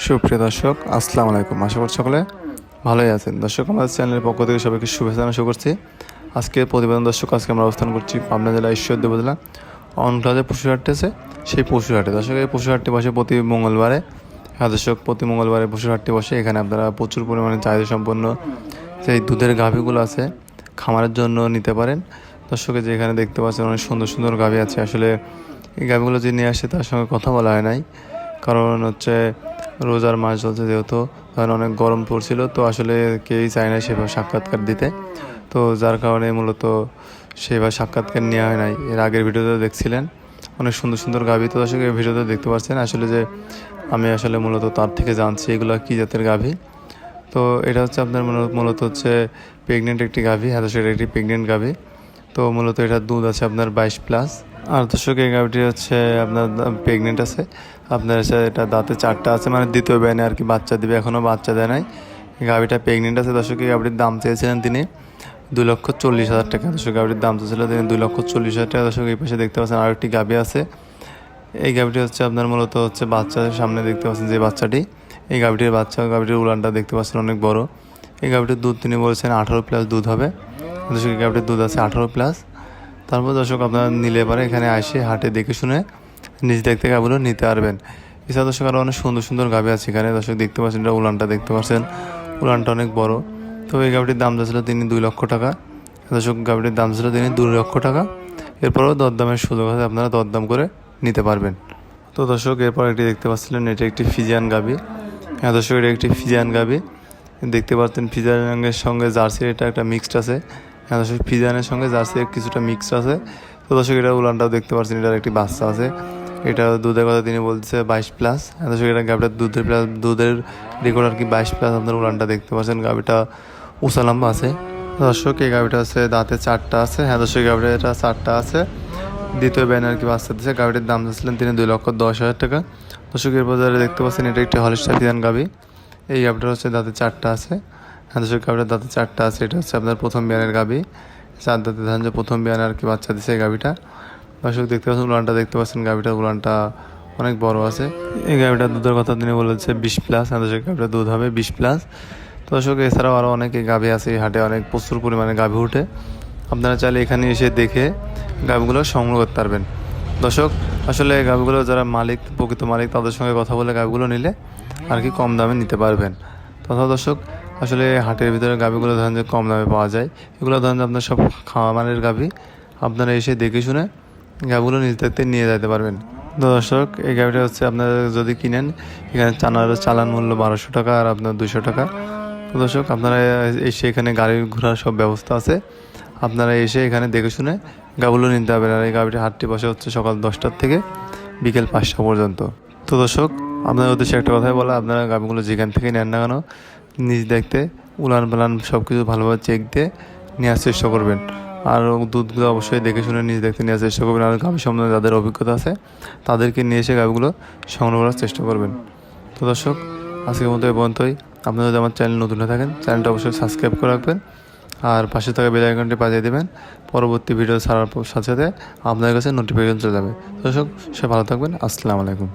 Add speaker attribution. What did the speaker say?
Speaker 1: সুপ্রিয় দর্শক, আসসালামু আলাইকুম। আশা করছি সকলে ভালোই আছেন। দর্শক, আমাদের চ্যানেলের পক্ষ থেকে সবাইকে শুভেচ্ছা জানানো শুরু করছি। আজকের প্রতিবেদন দর্শক, আজকে আমরা অবস্থান করছি পাবনা জেলা ঈশ্বরদী উপজেলা অনপ্লাজা পশুহাটটি আছে, সেই পশুহাটে। দর্শক, এই পশুহাটটি বসে প্রতি মঙ্গলবারে। হ্যাঁ দর্শক, প্রতি মঙ্গলবারে পশুহাটটি বসে। এখানে আপনারা প্রচুর পরিমাণে চাহিদা সম্পন্ন যে দুধের গাভীগুলো আছে খামারের জন্য নিতে পারেন। দর্শকে যে এখানে দেখতে পাচ্ছেন অনেক সুন্দর সুন্দর গাভী আছে। আসলে এই গাভীগুলো যে নিয়ে আসে তার সঙ্গে কথা বলা হয় নাই, কারণ হচ্ছে রোজার মাস চলছে, যেহেতু তখন অনেক গরম পড়ছিল, তো আসলে কেউই চায় না সেভাবে সাক্ষাৎকার দিতে। তো যার কারণে মূলত সেভাবে সাক্ষাৎকার নেওয়া হয় নাই। এর আগের ভিডিওতে দেখছিলেন অনেক সুন্দর সুন্দর গাভী, তো আসলে এই ভিডিওতে দেখতে পাচ্ছেন আসলে যে আমি আসলে মূলত তার থেকে জানছি এগুলো কী জাতের গাভী। তো এটা হচ্ছে আপনার মূলত হচ্ছে প্রেগনেন্ট একটি গাভী। হ্যাঁ দর্শক, একটি প্রেগনেন্ট গাভী। তো মূলত এটার দুধ আছে আপনার 22+। আর দর্শক, এই গাভীটি হচ্ছে আপনার প্রেগনেন্ট আছে। আপনার হচ্ছে এটা দাঁতে 4টা আছে, মানে দ্বিতীয় বেনে আর কি বাচ্চা দিবে, এখনও বাচ্চা দেয় নাই। গাভীটা প্রেগনেন্ট আছে। দর্শক, এই গাভীটির দাম চেয়েছিলেন তিনি 2,40,000 টাকা। দর্শক, গাভীটির দাম চেয়েছিল তিনি 2,40,000 টাকা। দর্শক, এই পাশে দেখতে পাচ্ছেন আরেকটি গাভী আছে। এই গাভীটি হচ্ছে আপনার মূলত হচ্ছে বাচ্চা, সামনে দেখতে পাচ্ছেন যে বাচ্চাটি, এই গাভীটির বাচ্চা। গাভীটির উলানটা দেখতে পাচ্ছেন অনেক বড়। এই গাভীটির দুধ তিনি বলেছেন 18+ দুধ হবে। দর্শক, এই গাভীটির দুধ আছে 18+। তারপর দর্শক, আপনারা নিলে পারে এখানে আসে হাটে দেখে শুনে নিজ দেখতে গাভীগুলো নিতে পারবেন। এছাড়া দর্শক, আরও অনেক সুন্দর সুন্দর গাভী আছে এখানে। দর্শক, দেখতে পাচ্ছেন এটা উলানটা দেখতে পাচ্ছেন, উলানটা অনেক বড়। তো এই গাভীটির দাম ছিল তিনি 2 লক্ষ টাকা। দর্শক, গাভীটির দাম ছিল তিনি 2 লক্ষ টাকা। এরপরও দরদামের সুযোগ আছে, আপনারা দরদাম করে নিতে পারবেন। তো দর্শক, এরপর একটি দেখতে পাচ্ছিলেন, এটা একটি ফিজিয়ান গাভী। হ্যাঁ দর্শক, এটা একটি ফিজিয়ান গাভী। দেখতে পাচ্ছেন ফিজিয়ানের সঙ্গে জার্সির এটা একটা মিক্সড আছে। হ্যাঁ দর্শক, ফিজিয়ানের সঙ্গে জার্সির কিছুটা মিক্সড আছে। তো দর্শক, এটা উলানটাও দেখতে পাচ্ছেন, এটার একটি বাচ্চা আছে। এটা দুধের কথা তিনি বলছে 22+। হ্যাঁ দর্শক, এটা গাভীটার দুধের রেকর্ড আর কি 22+। আপনার উলানটা দেখতে পাচ্ছেন, গাভীটা উঁচা লম্বা আছে। দর্শক, এই গাভীটা আছে দাঁতে 4টা আছে। হ্যাঁ দর্শক, গাভীটা এটা 4টা আছে, দ্বিতীয় ব্যান আর কি বাচ্চা দিচ্ছে। গাভীটির দাম দিচ্ছিলেন তিনি 2,10,000 টাকা। দর্শক, এর বাজারে দেখতে পাচ্ছেন এটা একটি হলিস্টার ফিজিয়ান গাভী। এই গাভীটা হচ্ছে দাঁতে 4টা আছে। হ্যাঁ দর্শক, গাভীটার দাঁতে 4টা আছে। এটা হচ্ছে আপনার প্রথম বিয়ানের গাভী। 4 দাঁতে ধান যে প্রথম বিয়ান আর কি বাচ্চা দিচ্ছে এই গাভীটা। দর্শক, দেখতে পাচ্ছেন উলানটা দেখতে পাচ্ছেন, গাভীটার উলানটা অনেক বড় আছে। এই গাভীটার দুধের কথা তিনি বলেছে 20+। হ্যাঁ দর্শক, গাভীটার দুধ হবে 20+। তো দর্শক, এছাড়াও আরও অনেক গাভী আছে এই হাটে, অনেক প্রচুর পরিমাণে গাভী উঠে। আপনারা চাইলে এখানে এসে দেখে গাভীগুলো সংগ্রহ করতে পারবেন। দর্শক, আসলে গাভীগুলো যারা মালিক, প্রকৃত মালিক, তাদের সঙ্গে কথা বলে গাভীগুলো নিলে আর কি কম দামে নিতে পারবেন। তথা দর্শক, আসলে হাটের ভিতরে গাভীগুলো ধরেন যে কম দামে পাওয়া যায়। এগুলো ধরেন যে আপনার সব খামারের গাভী, আপনারা এসে দেখে শুনে গাভীগুলো নিজ দেখতে নিয়ে যেতে পারবেন। তো দর্শক, এই গাভীটা হচ্ছে আপনারা যদি কিনেন, এখানে চালান মূল্য 1200 টাকা আর আপনার 200 টাকা। তো দর্শক, আপনারা এসে এখানে গাড়ি ঘোড়ার সব ব্যবস্থা আছে, আপনারা এসে এখানে দেখে শুনে গাভীগুলো নিতে পারবেন। আর এই গাভীটির হাটটি বসে হচ্ছে সকাল 10টার থেকে বিকেল 5টা পর্যন্ত। তো দর্শক, আপনাদের উদ্দেশ্যে একটা কথাই বলা, আপনারা গাভীগুলো যেখান থেকে নেন না কেন নিজ দেখতে উলান পালান সব কিছু ভালোভাবে চেক দিয়ে নেওয়ার চেষ্টা করবেন। আর দুধগুলো অবশ্যই দেখে শুনে নিজ দেখতে নেওয়ার চেষ্টা করবেন। আর গাভী সম্বন্ধে যাদের অভিজ্ঞতা আছে তাদেরকে নিয়ে এসে গাভীগুলো সংগ্রহ করার চেষ্টা করবেন। তো দর্শক, আজকের মতো এই পর্যন্তই। আপনারা যদি আমার চ্যানেল নতুন হয়ে থাকেন, চ্যানেলটা অবশ্যই সাবস্ক্রাইব করে রাখবেন আর পাশে থাকা বেল আইকনটি বাজিয়ে দেবেন। পরবর্তী ভিডিও ছাড়ার সাথে সাথে আপনাদের কাছে নোটিফিকেশন চলে যাবে। দর্শক, সবাই ভালো থাকবেন। আসসালামু আলাইকুম।